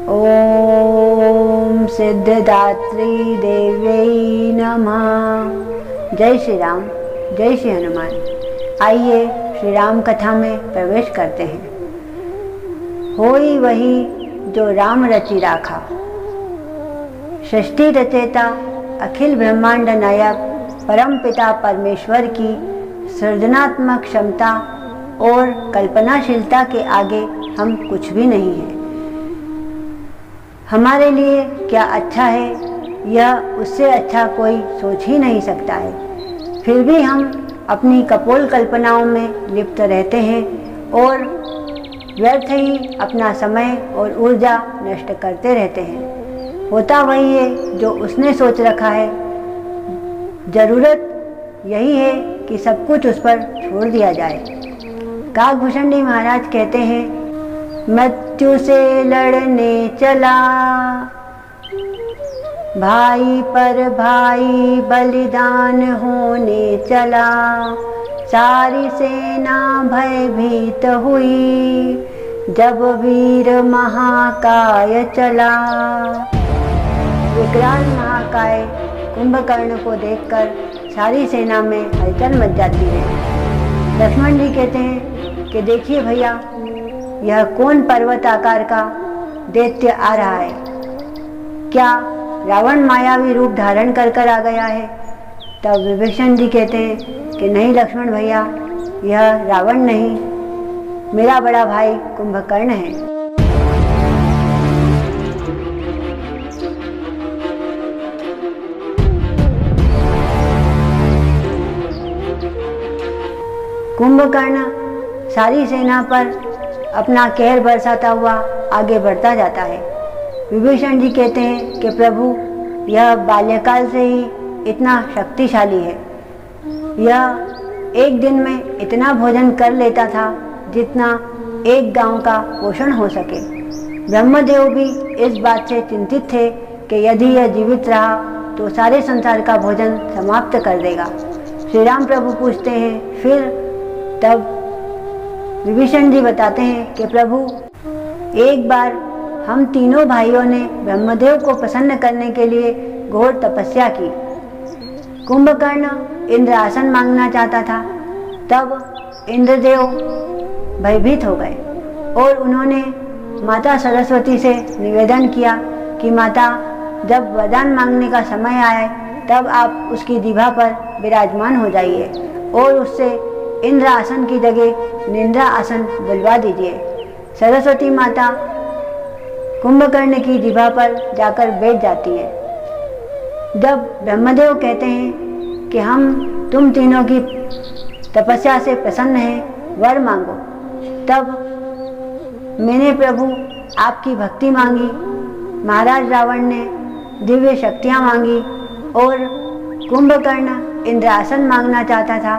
ओम सिद्धिदात्री देव्यै नमः। जय श्री राम, जय श्री हनुमान। आइए श्री राम कथा में प्रवेश करते हैं। होई वही जो राम रचि राखा। सृष्टि रचयिता अखिल ब्रह्मांड नायक परमपिता परमेश्वर की सृजनात्मक क्षमता और कल्पनाशीलता के आगे हम कुछ भी नहीं हैं। हमारे लिए क्या अच्छा है यह उससे अच्छा कोई सोच ही नहीं सकता है। फिर भी हम अपनी कपोल कल्पनाओं में लिप्त रहते हैं और व्यर्थ ही अपना समय और ऊर्जा नष्ट करते रहते हैं। होता वही है जो उसने सोच रखा है। जरूरत यही है कि सब कुछ उस पर छोड़ दिया जाए। काकभूषणी महाराज कहते हैं, मृत्यु से लड़ने चला, भाई पर भाई बलिदान होने चला, सारी सेना भयभीत हुई, जब वीर महाकाय चला। विकराल महाकाय कुंभकर्ण को देखकर सारी सेना में हलचल मच जाती है। लक्ष्मण जी कहते हैं कि देखिए भैया, यह कौन पर्वत आकार का दैत्य आ रहा है? क्या रावण मायावी रूप धारण कर आ गया है? तब विभीषण जी कहते हैं कि नहीं लक्ष्मण भैया, यह रावण नहीं, मेरा बड़ा भाई कुंभकर्ण है। कुंभकर्ण सारी सेना पर अपना कहर बरसाता हुआ आगे बढ़ता जाता है। विभीषण जी कहते हैं कि प्रभु, यह बाल्यकाल से ही इतना शक्तिशाली है। यह एक दिन में इतना भोजन कर लेता था जितना एक गांव का पोषण हो सके। ब्रह्मदेव भी इस बात से चिंतित थे कि यदि यह जीवित रहा तो सारे संसार का भोजन समाप्त कर देगा। श्री राम प्रभु पूछते हैं फिर? तब विभीषण जी बताते हैं कि प्रभु, एक बार हम तीनों भाइयों ने ब्रह्मदेव को प्रसन्न करने के लिए घोर तपस्या की। कुंभकर्ण इंद्रासन मांगना चाहता था। तब इंद्रदेव भयभीत हो गए और उन्होंने माता सरस्वती से निवेदन किया कि माता, जब वरदान मांगने का समय आए तब आप उसकी जिह्वा पर विराजमान हो जाइए और उससे इंद्र आसन की जगह निंद्रा आसन बुलवा दीजिए। सरस्वती माता कुंभकर्ण की जिह्वा पर जाकर बैठ जाती है। जब ब्रह्मदेव कहते हैं कि हम तुम तीनों की तपस्या से प्रसन्न हैं, वर मांगो, तब मैंने प्रभु आपकी भक्ति मांगी। महाराज रावण ने दिव्य शक्तियाँ मांगी और कुंभकर्ण इंद्रासन मांगना चाहता था,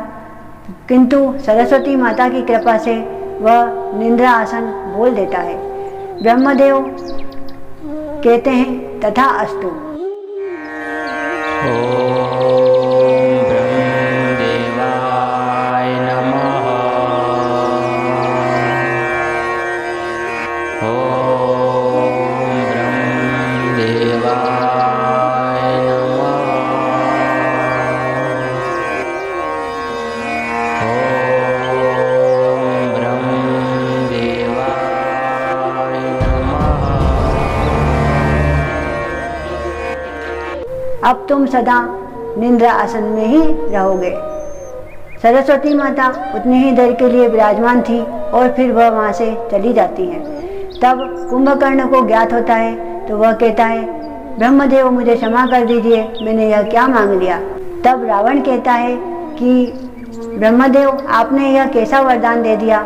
किंतु सरस्वती माता की कृपा से वह निंद्रा आसन बोल देता है। ब्रह्मदेव कहते हैं तथा अस्तु। अब तुम सदा निंद्रा आसन में ही रहोगे। सरस्वती माता उतनी ही देर के लिए विराजमान थी और फिर वह वहाँ से चली जाती है। तब कुंभकर्ण को ज्ञात होता है तो वह कहता है, ब्रह्मदेव मुझे क्षमा कर दीजिए, मैंने यह क्या मांग लिया। तब रावण कहता है कि ब्रह्मदेव, आपने यह कैसा वरदान दे दिया?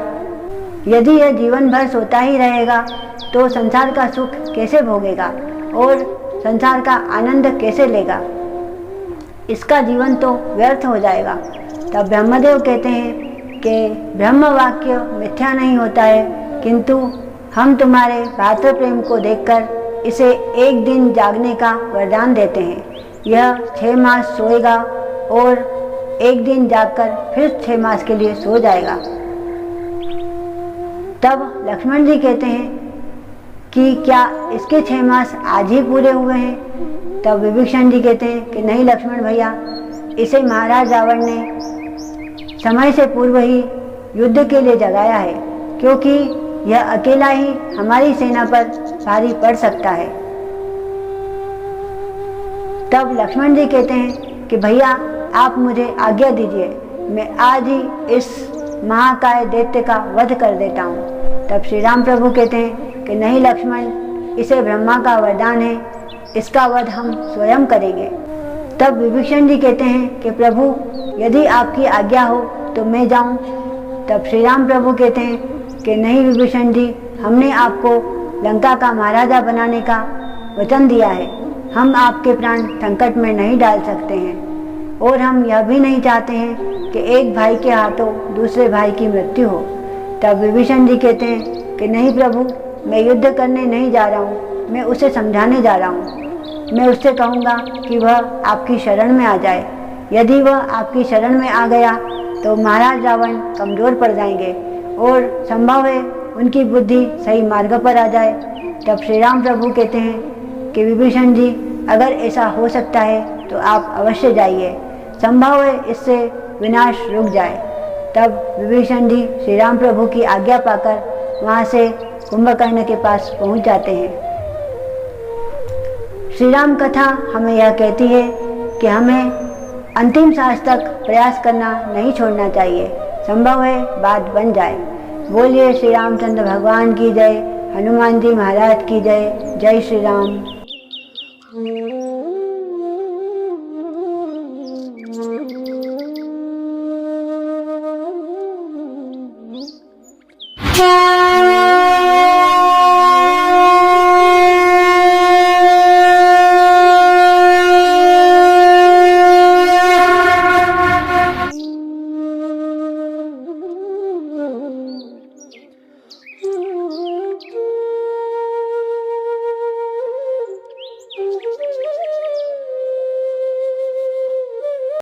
यदि यह जीवन भर सोता ही रहेगा तो संसार का सुख कैसे भोगेगा और संसार का आनंद कैसे लेगा? इसका जीवन तो व्यर्थ हो जाएगा। तब ब्रह्मदेव कहते हैं कि ब्रह्म वाक्य मिथ्या नहीं होता है, किंतु हम तुम्हारे भातृ प्रेम को देखकर इसे एक दिन जागने का वरदान देते हैं। यह 6 मास सोएगा और एक दिन जागकर फिर 6 मास के लिए सो जाएगा। तब लक्ष्मण जी कहते हैं कि क्या इसके 6 मास आज ही पूरे हुए हैं। तब विभीषण जी कहते हैं कि नहीं लक्ष्मण भैया, इसे महाराज रावण ने समय से पूर्व ही युद्ध के लिए जगाया है, क्योंकि यह अकेला ही हमारी सेना पर भारी पड़ सकता है। तब लक्ष्मण जी कहते हैं कि भैया आप मुझे आज्ञा दीजिए, मैं आज ही इस महाकाय दैत्य का वध कर देता हूँ। तब श्री राम प्रभु कहते हैं कि नहीं लक्ष्मण, इसे ब्रह्मा का वरदान है, इसका वध हम स्वयं करेंगे। तब विभीषण जी कहते हैं कि प्रभु यदि आपकी आज्ञा हो तो मैं जाऊं। तब श्री राम प्रभु कहते हैं कि नहीं विभीषण जी, हमने आपको लंका का महाराजा बनाने का वचन दिया है, हम आपके प्राण संकट में नहीं डाल सकते हैं, और हम यह भी नहीं चाहते हैं कि एक भाई के हाथों दूसरे भाई की मृत्यु हो। तब विभीषण जी कहते हैं कि नहीं प्रभु, मैं युद्ध करने नहीं जा रहा हूँ, मैं उसे समझाने जा रहा हूँ। मैं उससे कहूँगा कि वह आपकी शरण में आ जाए। यदि वह आपकी शरण में आ गया तो महाराज रावण कमज़ोर पड़ जाएंगे और संभव है उनकी बुद्धि सही मार्ग पर आ जाए। तब श्री राम प्रभु कहते हैं कि विभीषण जी, अगर ऐसा हो सकता है तो आप अवश्य जाइए, संभव है इससे विनाश रुक जाए। तब विभीषण जी श्री राम प्रभु की आज्ञा पाकर वहाँ से कुंभकर्ण के पास पहुँच जाते हैं। श्री राम कथा हमें यह कहती है कि हमें अंतिम सांस तक प्रयास करना नहीं छोड़ना चाहिए, संभव है बात बन जाए। बोलिए श्री रामचंद्र भगवान की जय, हनुमान जी महाराज की जय। जय श्री राम।